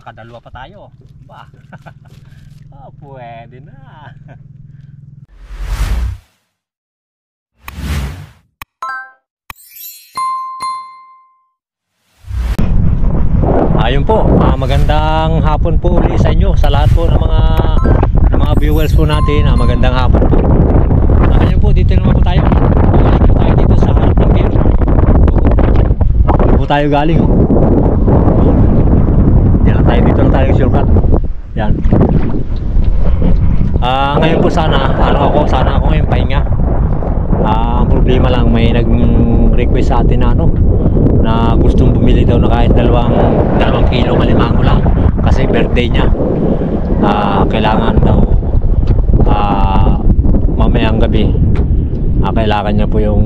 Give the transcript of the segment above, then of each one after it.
makakadalwa pa tayo. Ba? Oh, pwede na. Ayun po, magandang hapon po ulit sa inyo, sa lahat po ng mga viewers po natin. Magandang hapon po. Ayun po, dito naman po tayo. Bumalik po tayo dito sa harap ng pier. Dito po tayo galing, oh. Yan tayo, dito lang tayo shortcut. Yan. Ngayon po sana ako ngayon pahinga. Ang problema lang, may nag-request sa atin na gustong bumili daw na kahit dalawang kilo alimango lang kasi birthday niya. Kailangan daw mamayang gabi kailangan niya po yung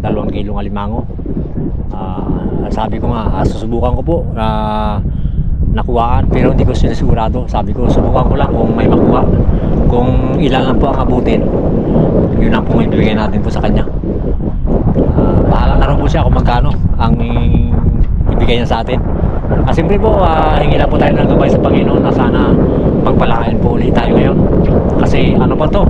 2 kilong alimango. Sabi ko nga, susubukan ko po nakuhaan, pero hindi ko sinisigurado. Sabi ko, subukan ko lang kung may makuha, kung ilan lang po ang abutin, yun ang pong ibigay natin po sa kanya. Bahala na rin po siya kung magkano ang ibigay niya sa atin. Siyempre po, hingi lang po tayo ng gabay sa Panginoon na sana pagpalain po ulit tayo ngayon. Kasi ano pa to,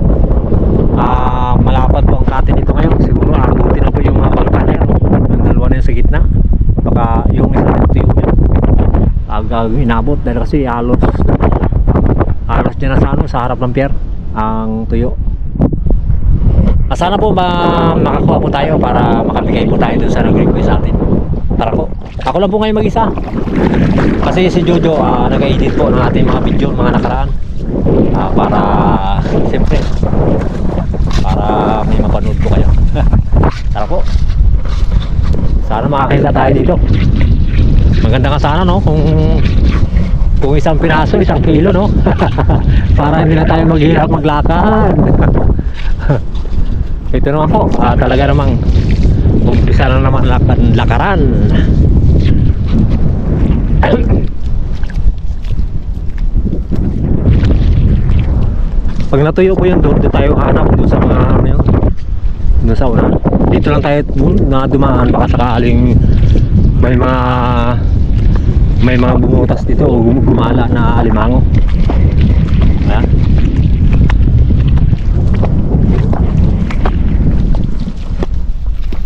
malapad po ang katin dito ngayon. Siguro abutin na po yung mga bangka na yan, yung dalawa na yun sa gitna. Baka yung isa na tuyo yun inabot dahil kasi halos dyan na sa harap ng pier ang tuyo. Sana po makakuha po tayo para makabigay po tayo dun sa nag-request sa atin. Tara po, ako lang po ngayon mag-isa kasi si Jojo nag-edit po ng ating mga video, mga nakaraan, para siyempre para may mapanood po kayo. Tara po, sana makakita tayo dito. Maganda nga sana kung isang piraso, 1 kilo, no? Para hindi na tayo maghirap maglakad. Ito naman po, talaga namang umpisa na naman lakaran. Pag natuyo po yun, doon tayo hanap doon sa mga doon sa una. Dito lang tayo na dumaan, baka sakaling may mga bumutas dito o gumala na alimango. Ayan.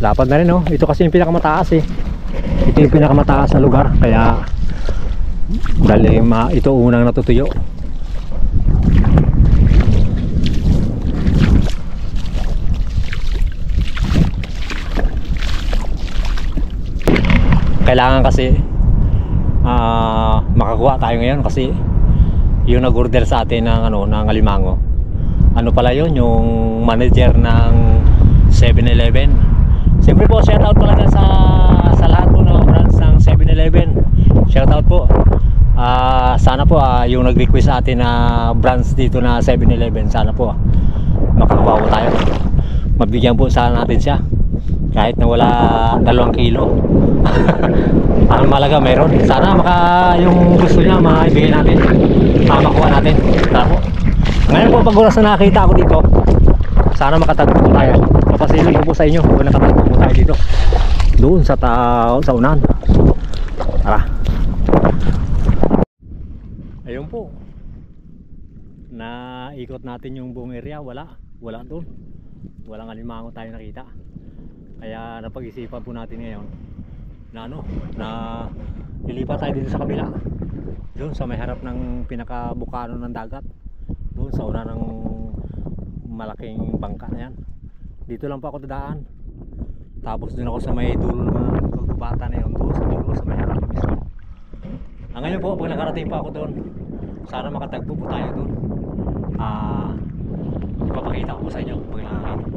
Lapad na rin, no? Ito kasi yung pinakamataas, eh. Ito yung pinakamataas na lugar, kaya dahil ito unang natutuyo. Kailangan kasi makakuha tayo ngayon kasi yung nag-order sa atin ng alimango, ano pala yun, yung manager ng 7-Eleven. Siyempre po, shout out pala sa lahat po ng branch ng 7-Eleven. Shout out po. Sana po yung nag-request sa atin na branch dito na 7-Eleven, sana po makakuha po tayo. Mabigyan po sana natin siya kahit na wala 2 kilo. Ang malaga meron. Sana yung gusto niya maibigay natin, makuha natin. Tara po. Ngayon po, pag oras na nakita ako dito, sana makatagpo po tayo. Papasilin ko po sa inyo kung nakatagpo po tayo dito doon sa unahan. Tara. Ayun po, naikot natin yung buong area. Wala doon, walang alimango tayo nakita. Kaya napag-isipan po natin ngayon na lilipat tayo dito sa kabila, doon sa may harap ng pinakabukano ng dagat, doon sa una ng malaking bangka na yan. Dito lang po ako dadaan, tapos doon ako sa may dulo ng mga kagubata na yun, doon sa dulo sa may harap mismo. Ngayon po, pag nakarating pa ako doon, sana makatagpo po tayo doon. Ipapakita ko po sa inyo pag nakakita po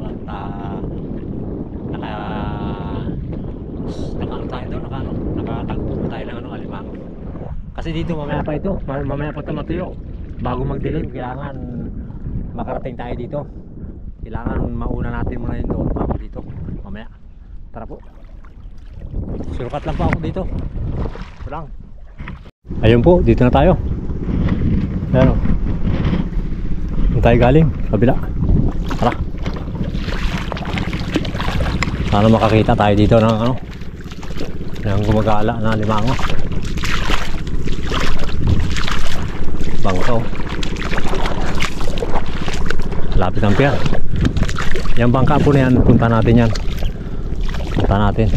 nakatagpo po tayo ng alimango. Kasi dito mamaya pa ito matuyo. Bago mag-dilim, kailangan makarating tayo dito. Kailangan mauna natin muna yun doon bago dito mamaya. Tara po, surukat lang po ako dito. Ito lang. Ayun po, dito na tayo. Ayan o, doon tayo galing, kabila. Tara, sana makakita tayo dito ng gumagala na alimango. Bangkaw. Lapit ang pier. Yung bangka po na yan, punta natin yan. Punta natin.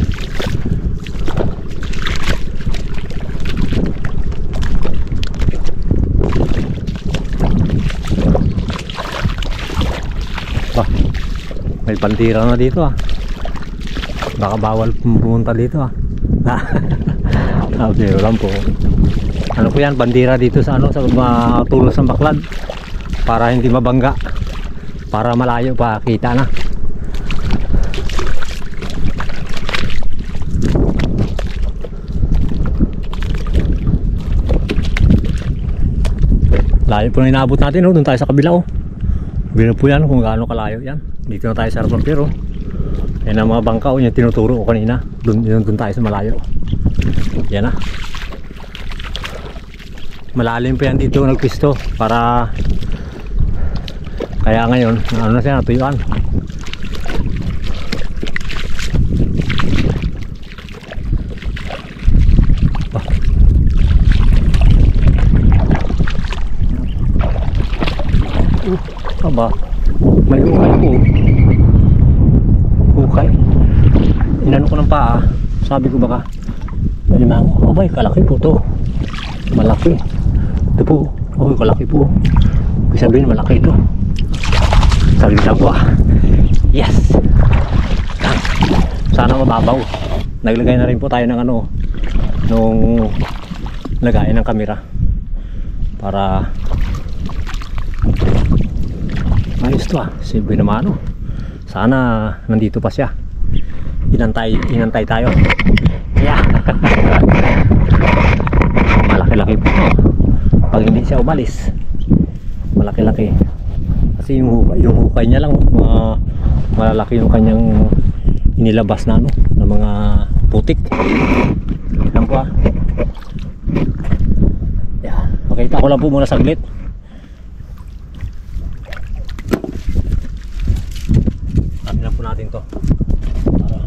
Bah, may bandira na dito ah. Baka bawal pumunta dito ah. Okay, wala po. Ano po yan, bandira dito sa ano, sa tulos ng Baklad. Para hindi mabangga. Para malayo pa kita na. Layo po na inaabot natin, oh. Doon tayo sa kabila, oh. Bino po yan kung gaano kalayo yan. Dito na tayo sa harapan pero yan ang mga bangka, oh, yung tinuturo ko kanina. Doon tayo sa malayo. Yan na. Malalim pa yan dito nagpisto para kaya ngayon ano na siya, natuyuan. Aba, may ukay po. Ukay. Inano ko ng paa. Sabi ko baka alimango. Abay, kalaki po to. Malaki. Ito po. Okay, kalaki po. Ibig sabihin malaki ito. Sabi ko po ah. Yes. Sana mababaw. Naglagay na rin po tayo ng ano, nung lagayan ng kamera para ayos to ah. Silbi naman oh. Sana nandito pa siya. Inantay tayo. Yeah. Malaki-laki po. Pag hindi siya umalis, malaki-laki. Kasi yung hukay niya lang, malalaki yung kanyang inilabas na ano, ng mga putik. Lang po ah. Yeah. Pakita ko lang po muna saglit. Sabi lang po natin to. Para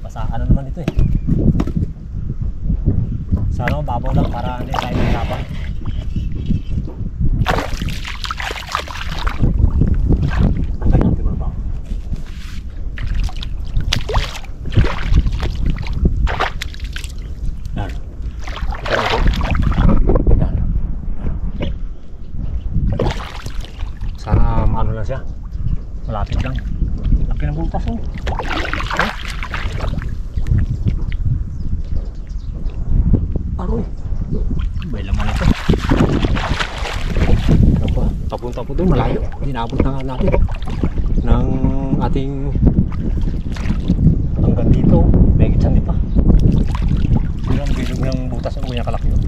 pasaan na naman ito eh. Sana mababaw lang para hindi tayo nahirapan. Tanggal natin mga bako. Yan. Yan. Sana maano lang siya. Malapit lang. Laki ng butas oh. Okay. Aroy. Bay laman ito. Papunta po doon malayo. Hinabot na nga natin ng ating hanggang dito. Megit sandi pa. Sino ang bilog ng butas ng uya kalaki yun.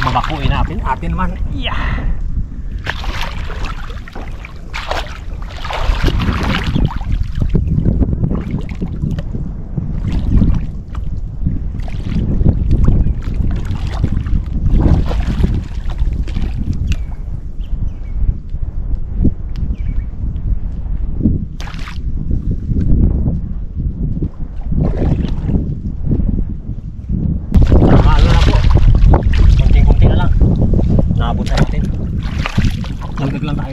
Babakuin natin. Atin naman. Yeah.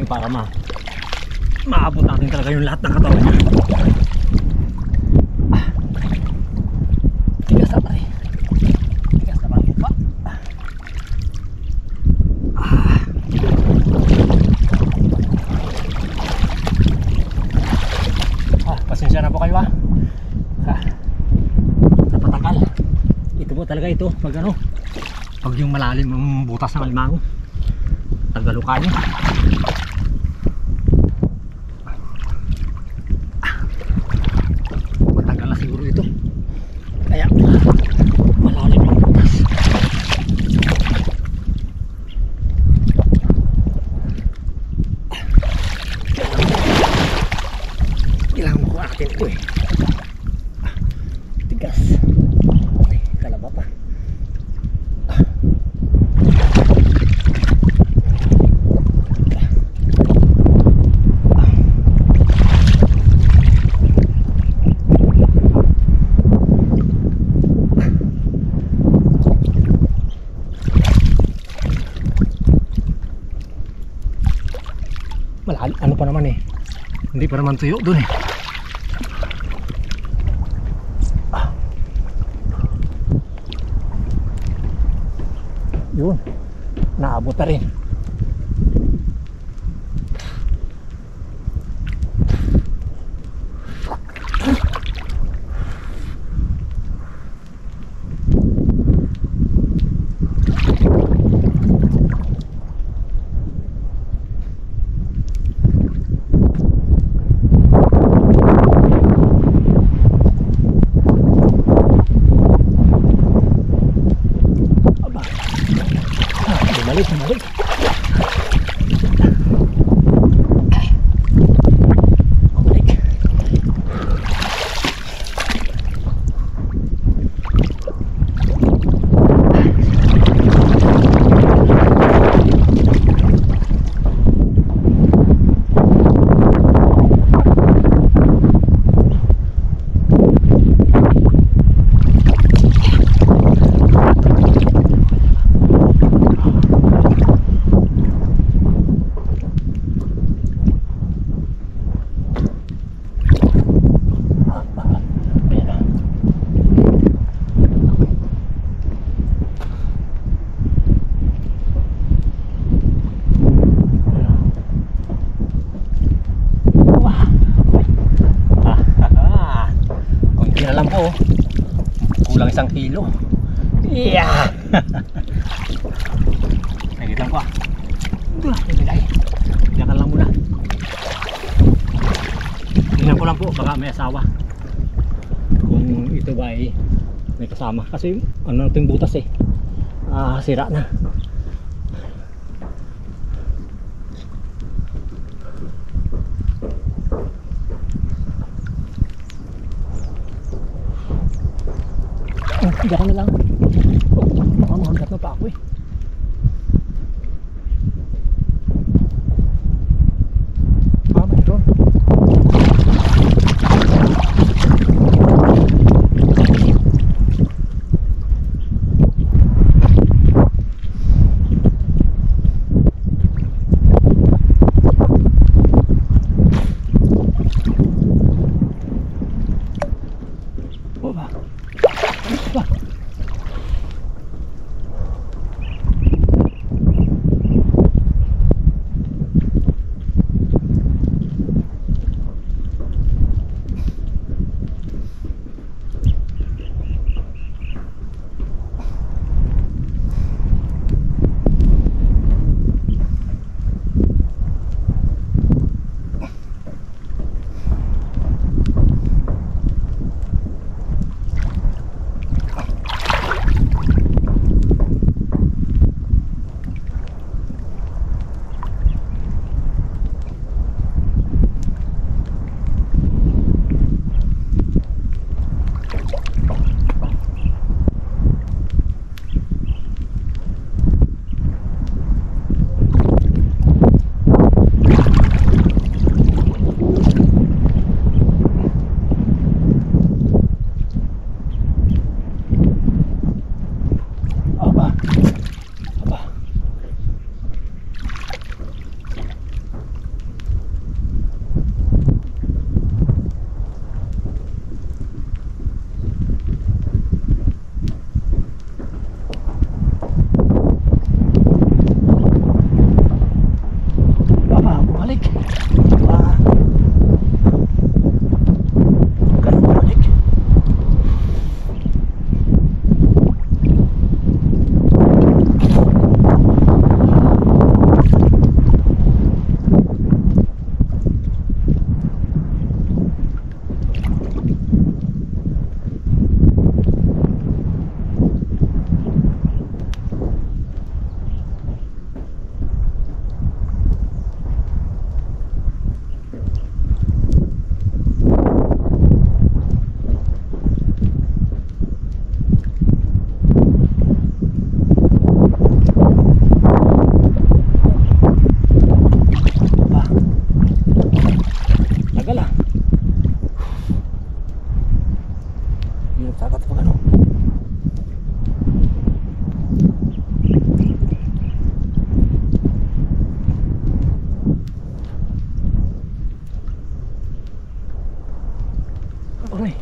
Para maabot natin talaga yung lahat ng katawan niya. Tigas na tayo. Tigas na tayo pa. Pasensya na po kayo ah. Napatagal. Ito po talaga ito. Pag ano, pag yung malalim yung butas ng alimango, tagalukan niya. Siguro ito kaya malalim ang butas. Kailangan mo kuha natin ito eh. Tigas. Okay, kalaba pa. Hindi pa naman tuyo dun eh. Yun, naabot na rin. Bumalik. Lang po, kulang 1 kilo. Yeah. Nakita ko. Diyan lang muna. Tingnan ko lang po, baka may asawa. Kung ito ba ay may kasama. Kasi ano ito yung butas eh. Sira na. Diyan ka na lang. Baka mahanggat na pa ako eh. Mayroon. Baba. Aray.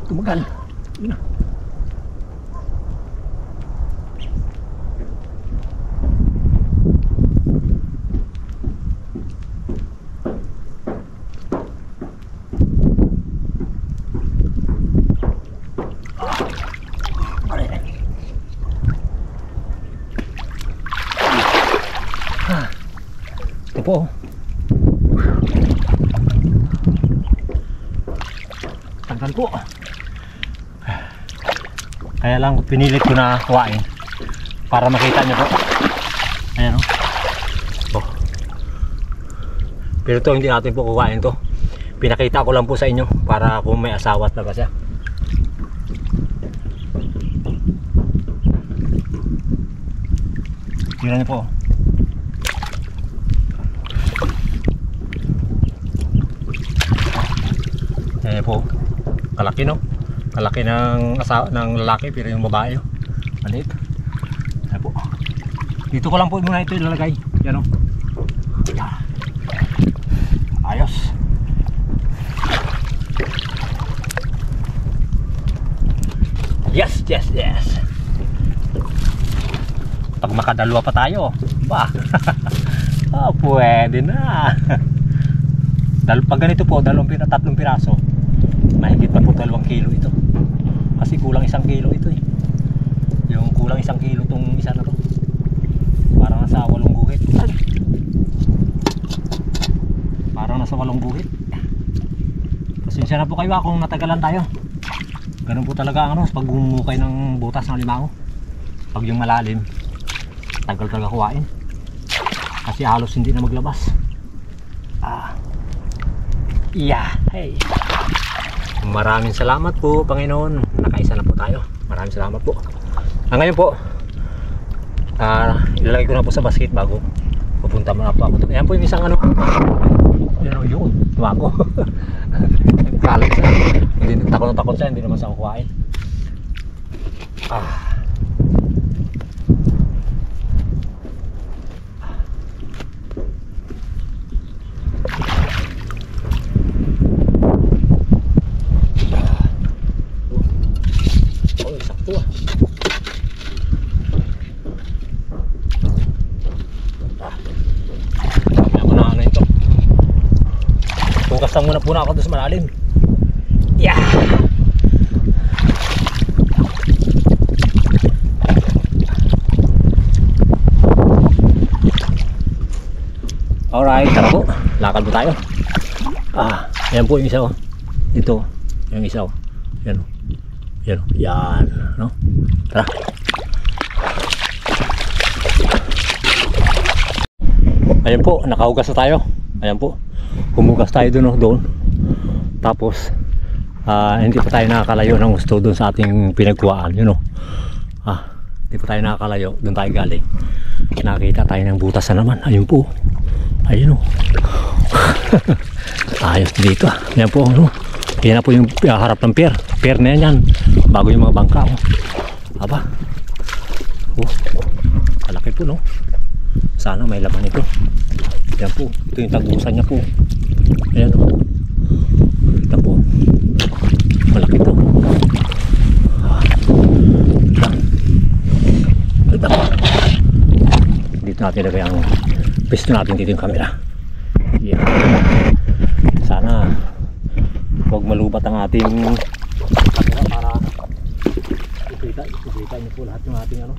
Tumagal. Yun na. Ito po. Tanggal po. Kaya lang pinilit ko na kuhain para makita nyo po. Ayan o. Oh. Pero ito hindi natin po kuhain to. Pinakita ko lang po sa inyo para kung may asawa talaga siya. Tingnan nyo po. Ayan po. Kalaki no. Kalaki ng asawa ng lalaki pero yung babae maliit. Ayan po. Dito ko lang po muna ito ilalagay. Yan o. Ayos. Yes, yes, yes. Pag makadalawa pa tayo ba? Oh, pwede na. Pag ganito po, tatlong piraso, mahigit na po 2 kilo ito. Kasi kulang 1 kilo ito eh. Yung kulang 1 kilo itong isa na to. Parang nasa 8 guhit. Parang nasa 8 guhit. Pasensya na po kayo kung natagalan tayo. Ganun po talaga ang pag gumukay ng butas ng limango. Pag yung malalim, tagal talaga kuhain. Kasi halos hindi na maglabas. Hey. Maraming salamat po, Panginoon. Nakaisa na po tayo. Maraming salamat po. Ngayon po, ilalagay ko na po sa basket bago pupunta muna po ako. Ayan po yung isang yun, tumago. Kalat siya. Hindi takot siya, hindi naman sa kukuhain. Bukasan muna po na ako doon sa malalim. Yeah! Alright, tara po. Lakad po tayo. Ayan po yung isa. Ito, yung isa. Yan. Yan. Yan. No? Tara. Ayan po, nakahugas na tayo. Ayan po. Humugas tayo doon. Tapos hindi pa tayo nakakalayo ng gusto doon sa ating pinagkuhaan, yun o. Hindi pa tayo nakakalayo, doon tayo galing. Nakita tayo ng butas na naman. Ayun po. Ayun o. Ayos dito. Yan po, no? Yan na po yung harap ng pier. Pier na yan. Bago yung mga bangka. Aba. Malaki po, no? Sana may laman ito. Yan po. Ito yung tagusan niya po. Ayan o. Ito po. Malaki po. Ito. Dito natin lagay ang pisto natin dito yung camera. Yan. Sana huwag malubat ang ating camera para ikita niyo po lahat ng ating ano.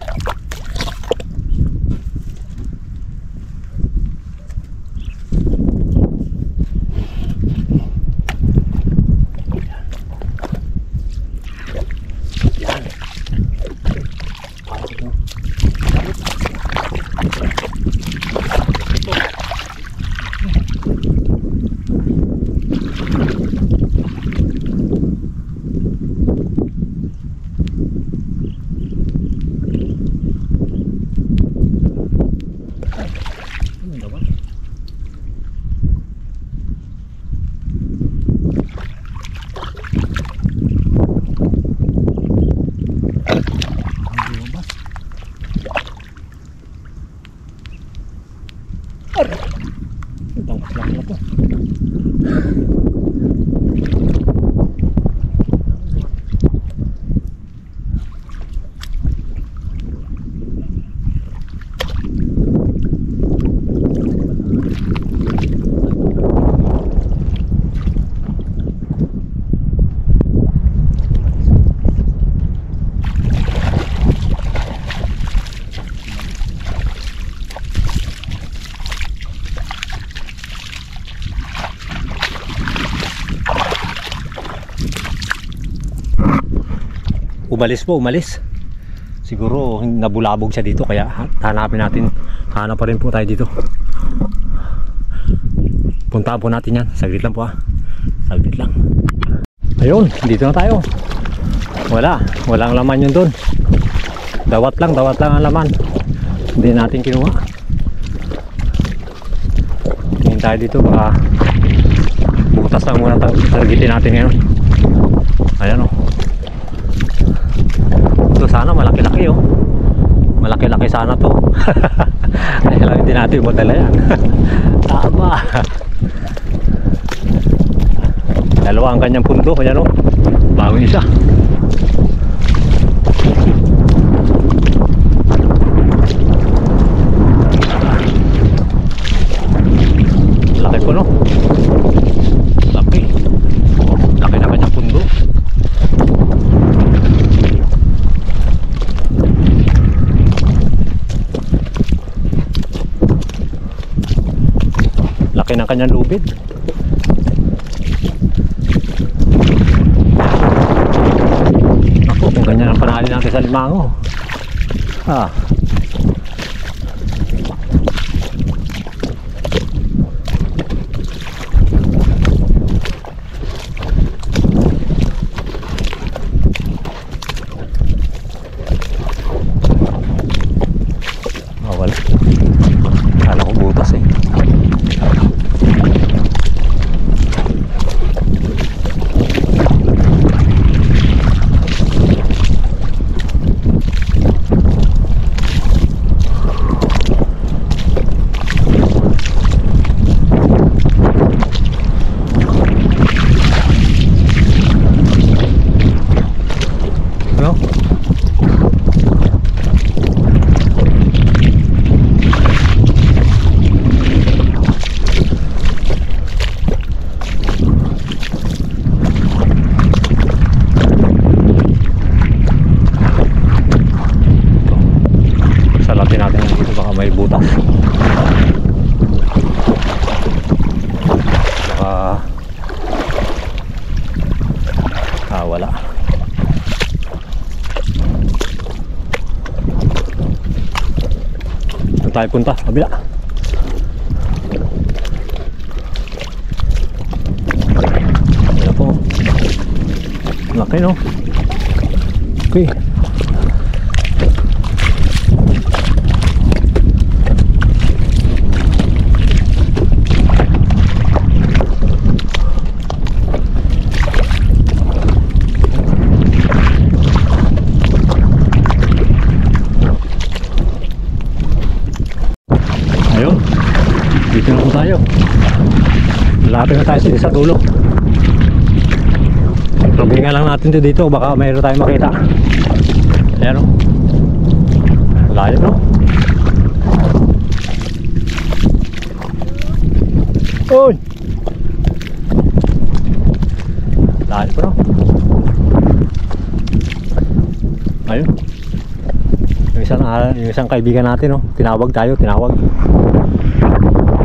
umalis. Siguro nabulabog siya dito, kaya hanapin natin. Hanap pa rin po tayo dito. Puntaan po natin yan. Saglit lang po, saglit lang. Ayun, dito na tayo. Walang laman yun doon. Dawat lang ang laman. Hindi natin kinuha. Tingin tayo dito, baka butas lang muna targetin natin ngayon. Ayan o. Ito sana malaki-laki o. Malaki-laki sana to. Ay lang, hindi natin madala yan. Tama. Dalawa ang kanyang pundo. Ayan o, bagong isa. Laki po, no? Laki na kanyang pundo. Laki ng kanyang lubid. Ako, kung ganyan ang panali natin sa limango. Wala. Kala ko butas eh. Salatin natin dito, baka may butas. Baka wala. Saan tayo punta? Kabila. Wala po. Laki, no? Okay. Ayun, dito na po tayo. Malapit na tayo sa dulo. Paghinga lang natin dito, baka mayroon tayong makita. Ayan o. Layo, no? Uy! Layo po, no? Ayun. Yung isang kaibigan natin, no? Tinawag.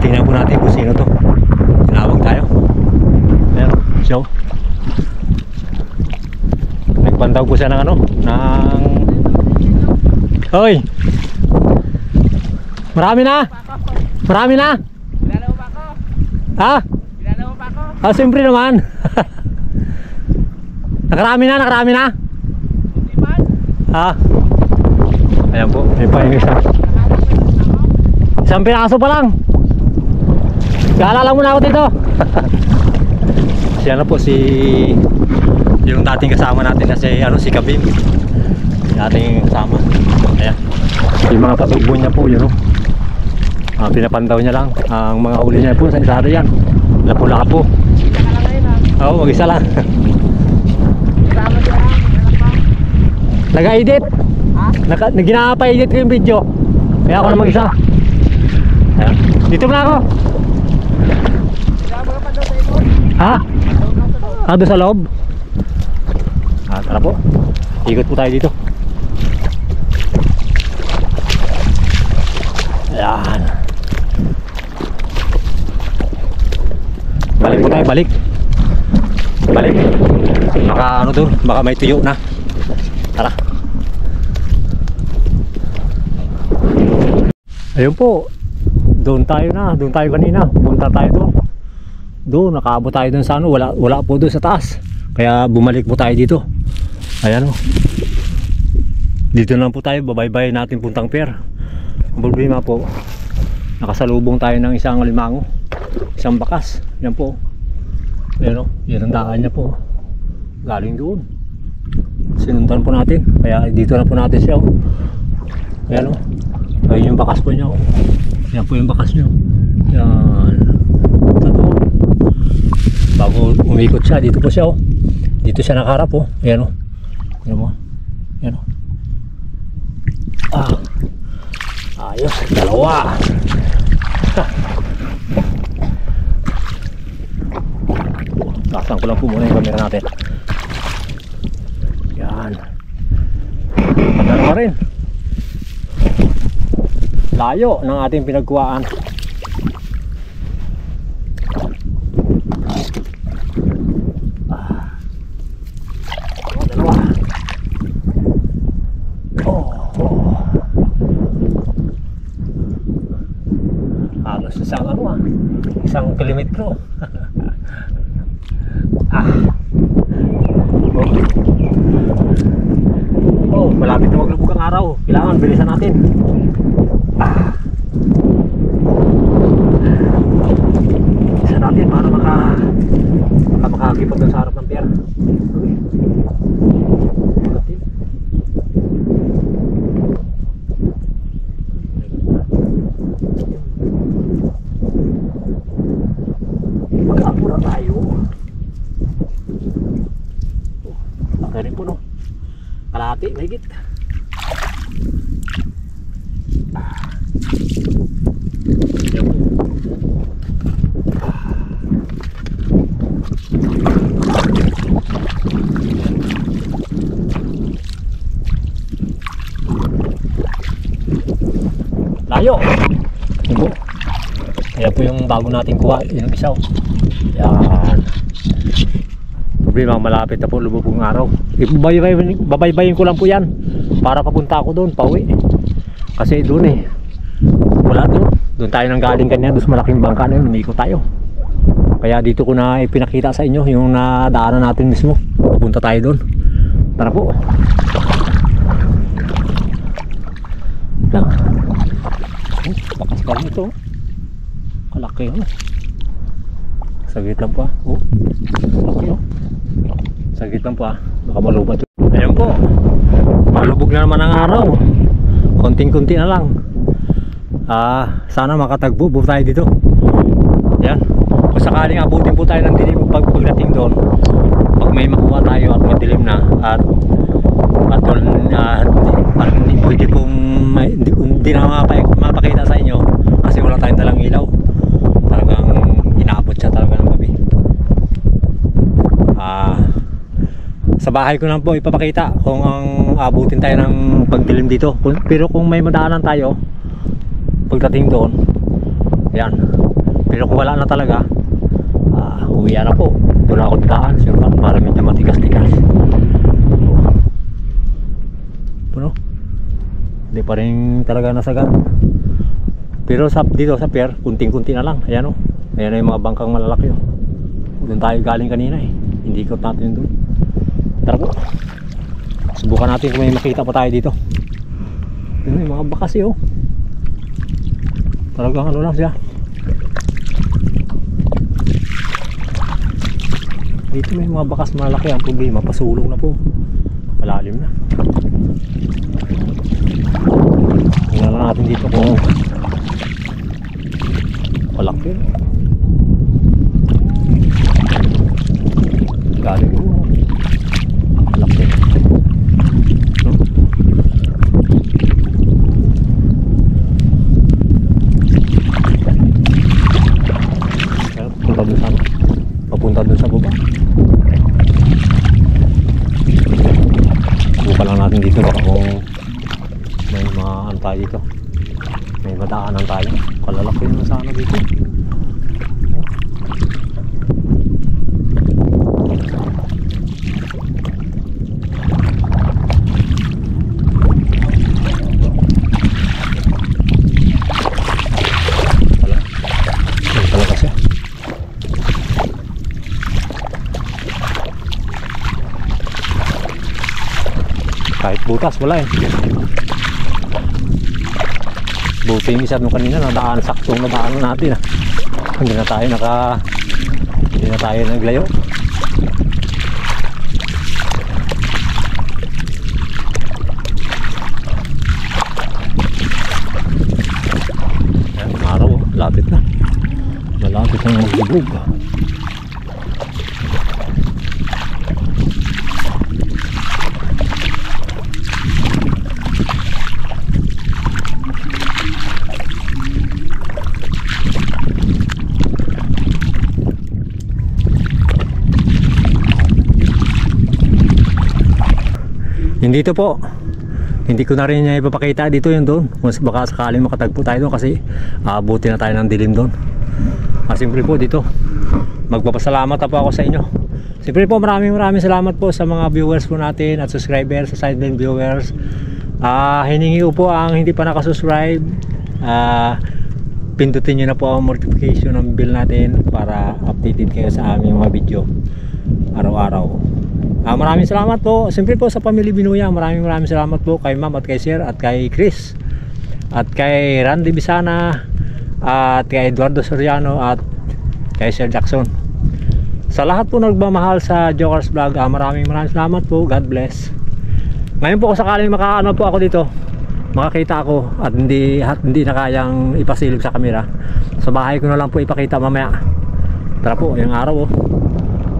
Tingnan po natin kung sino to. Tinawag tayo. Ayan, so nagpandaw po siya ng ano, ng hoy, marami na. Pinalaw pa ako. Ha? Pinalaw pa ako. Siyempre naman. Nakarami na. Hindi man. Ayan po, may pa yung isang piraso pa lang. Kaalala mo na ako dito. Siya na po yung dating kasama natin na si Kabim. Yung ating kasama. Ayan. Yung mga patugbo niya po, yun o. Pinapandaw niya lang. Ang mga huli niya po sa isada yan. Lapu-lapu. Oo, mag-isa lang. Nag-edit. Ginapa-edit ko yung video. Kaya ako na mag-isa. Ayan. Dito na ako. Doon sa loob. Tara po. Ikot po tayo dito. Ayan. Balik po tayo, balik. Baka ano doon, baka may tuyo na. Tara. Ayun po. Doon tayo kanina. Punta tayo doon. Doon, nakaabot tayo doon sa ano. Wala po doon sa taas. Kaya bumalik po tayo dito. Ayan o. Dito lang po tayo. Babaybay natin puntang pier. Ang problema po, nakasalubong tayo ng isang alimango. Isang bakas. Yan po. Ayan o. Yan ang daan niya po. Galing doon. Sinundan po natin. Kaya dito na po natin siya o. Ayan o. Ayun yung bakas po niya o. Yan po yung bakas niya. Yan. Tato. Bago umikot siya, dito po siya oh. Dito siya nakaharap oh. Ayan oh. Ayan mo. Ayan oh. Ayos. Dalawa. Laksan ko lang po muna yung camera natin. Yan. Maganda pa rin. Layo ng ating pinagkuhaan. Dalawa. Halos isang ano isang kilometro. Malapit na maglubog ang araw. Kailangan bilisan natin. Bilisan natin para makakipag sa harap ng pier. Mag-apura tayo. Ang rin po no. Kalahati, mahigit. Layo. Ito. Kaya po yung bago natin kuha, yung isaw. Yan. Problema, malapit na po lumubog ng araw. Babaybayin ko lang po yan para papunta ako doon, pauwi. Kasi doon wala doon. Doon tayo nang galing kanina, doon sa malaking bangka na yun, umikot tayo. Kaya dito ko na ipinakita sa inyo yung nadaanan natin mismo. Pupunta tayo doon. Tara po. Lang. Bakas pa rin ito. Kalaki yun. Sagit lang po Kalaki yun. Sagit lang po baka malubat. Ayan po. Malubog na naman ang araw. Konting-kunti na lang. Sana makatagbo tayo dito. Yan. Kung sakaling abutin po tayo ng dilim pagdating doon, pag may makuha tayo at madilim na at hindi pwede pong hindi na mapakita sa inyo kasi wala tayong dalang ilaw. Talagang inaabot siya talaga ng gabi. Sa bahay ko lang po ipapakita kung ang abutin tayo ng pagdilim dito. Pero kung may madaanan tayo pagdating doon, yan. Pero kung wala na talaga, uwi na po. Doon ako daan. Maraming na matigas-tigas. Puno. Hindi pa rin talaga nasagan. Pero dito sa pier, kunting-kunti na lang. Ayan o. Ayan na yung mga bangkang malalaki. Doon tayo galing kanina Hindi ko natin doon. Tara po. Subukan natin kung may makita pa tayo dito. Ayan yung mga bakas Talagang ano lang siya. Dito may mga bakas malaki. Ang problema, pasulong na po. Malalim na. Tingnan lang natin dito kung malaki. Galing mo. Malaki. No? Punta dun sana. Papunta dun sa baba. Buka lang natin dito baka kung may mga ano tayo dito. May madaanan tayo. Kalalaki naman sana dito. Kahit butas, wala eh. Buti yung isa nung kanina, nadaan, saktong nadaan natin ah. Hindi na tayo naglayo. Ayan, araw, lapit na. Malapit na magbubog. Hindi ito po. Hindi ko na rin niya ipapakita dito yung doon. Kung baka sakaling makatagpo tayo doon kasi aabuti na tayo ng dilim doon. Simple po dito. Magpapasalamat po ako sa inyo. Simple po, maraming salamat po sa mga viewers po natin at subscribers, sa sideline viewers. Hiningi ko po ang hindi pa nakasubscribe. Pindutin nyo na po ang notification ng bell natin para updated kayo sa aming mga video araw-araw. Maraming salamat po. Siyempre po sa Pamilya Binuya, maraming salamat po kay Ma'am at kay Sir at kay Chris at kay Randy Bisana at kay Eduardo Soriano at kay Sir Jackson. Sa lahat po nagmamahal sa Jokers Vlog, maraming salamat po. God bless. Ngayon po kung sakaling makaano po ako dito, makakita ako at hindi na kayang ipasilip sa camera, sa bahay ko na lang po ipakita mamaya. Tara po, yung araw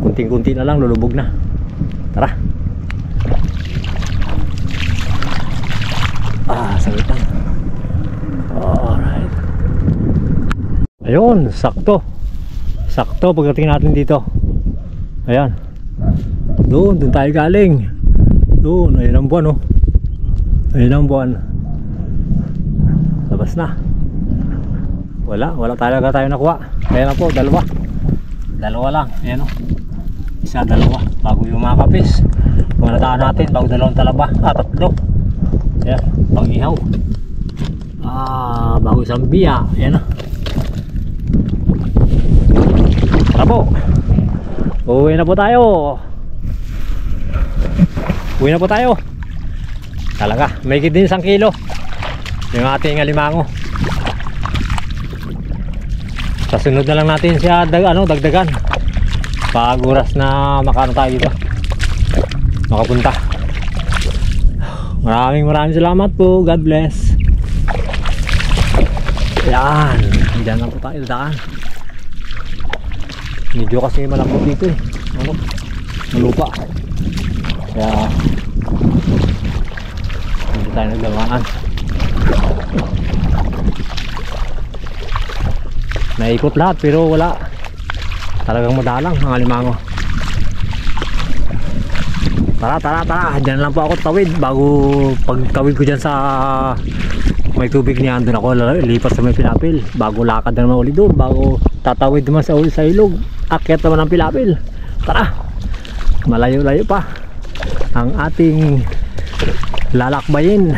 kunting-kunti na lang, lulubog na. Tara. Saglit lang. Alright. Ayun, sakto pagdating natin dito. Ayan. Doon tayo galing. Doon, ayun ang buwan ayun ang buwan. Labas na. Wala talaga tayo nakuha. Ayan na po, dalawa lang. Ayan isa, dalawa bago yung mga kapis. Kung nadaan natin bago dalawang talaba, tatlo. Ayan, pang-ihaw. Bago isang biya. Ayan na. Tara po. Uwi na po tayo. Talaga, may din 1 kilo yung ating alimango. Sa sunod na lang natin siya dagdagan pag oras na makano tayo dito makapunta. Maraming salamat po. God bless. Yan, dyan lang po tayo daan. Medyo kasi malambot dito malupa, kaya hindi tayo naglamaan. Naikot lahat pero wala, talagang madalang ang alimango. Tara, dyan lang po ako tawid. Bago pagtawid ko dyan sa may tubig niyan, doon ako lipat sa may Pilapil. Bago lakad na naman ulit doon, bago tatawid naman sa ilog, akyat naman ang Pilapil. Tara, malayo-layo pa ang ating lalakbayin.